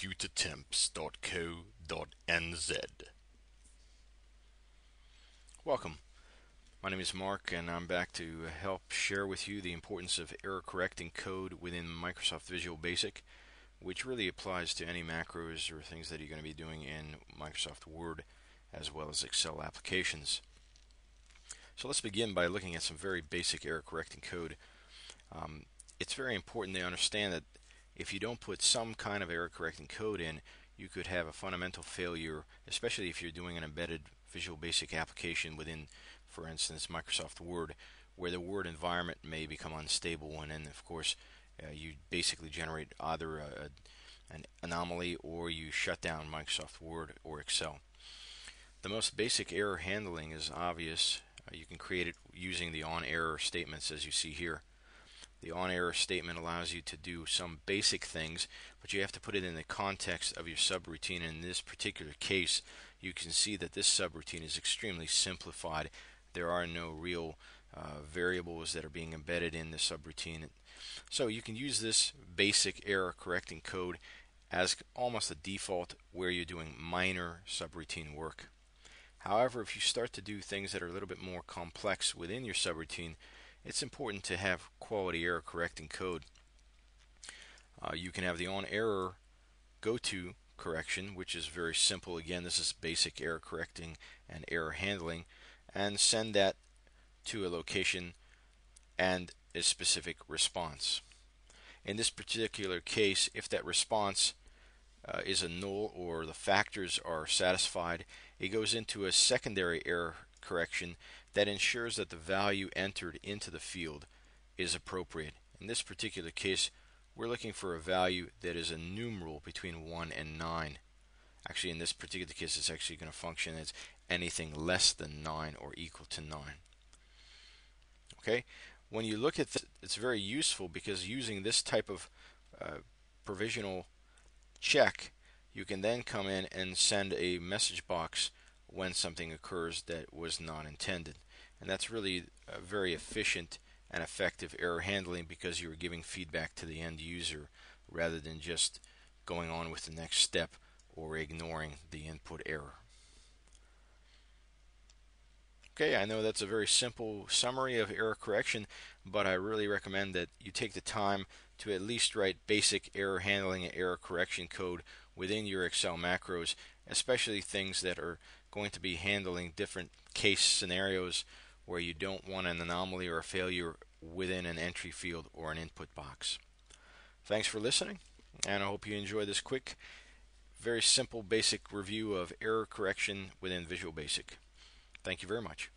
computertemps.co.nz. Welcome. My name is Mark, and I'm back to help share with you the importance of error correcting code within Microsoft Visual Basic, which really applies to any macros or things that you're going to be doing in Microsoft Word as well as Excel applications. So let's begin by looking at some very basic error correcting code. It's very important to understand that if you don't put some kind of error correcting code in, you could have a fundamental failure, especially if you're doing an embedded Visual Basic application within, for instance, Microsoft Word, where the Word environment may become unstable, and then of course you basically generate either an anomaly or you shut down Microsoft Word or Excel. The most basic error handling is obvious. You can create it using the on-error statements as you see here. The on-error statement allows you to do some basic things, but you have to put it in the context of your subroutine. In this particular case, you can see that this subroutine is extremely simplified. There are no real variables that are being embedded in the subroutine. So you can use this basic error correcting code as almost a default where you're doing minor subroutine work. However, if you start to do things that are a little bit more complex within your subroutine, it's important to have quality error correcting code. You can have the on error go to correction, which is very simple. Again, this is basic error correcting and error handling, and send that to a location and a specific response. In this particular case, if that response is a null or the factors are satisfied, it goes into a secondary error correction that ensures that the value entered into the field is appropriate. In this particular case, we're looking for a value that is a numeral between 1 and 9. Actually, in this particular case, it's actually going to function as anything less than 9 or equal to 9. Okay? When you look at this, it's very useful because using this type of provisional check, you can then come in and send a message box when something occurs that was not intended. And that's really a very efficient and effective error handling because you are giving feedback to the end user rather than just going on with the next step or ignoring the input error. Okay, I know that's a very simple summary of error correction, but I really recommend that you take the time to at least write basic error handling and error correction code within your Excel macros, especially things that are going to be handling different case scenarios where you don't want an anomaly or a failure within an entry field or an input box. Thanks for listening, and I hope you enjoy this quick, very simple basic review of error correction within Visual Basic. Thank you very much.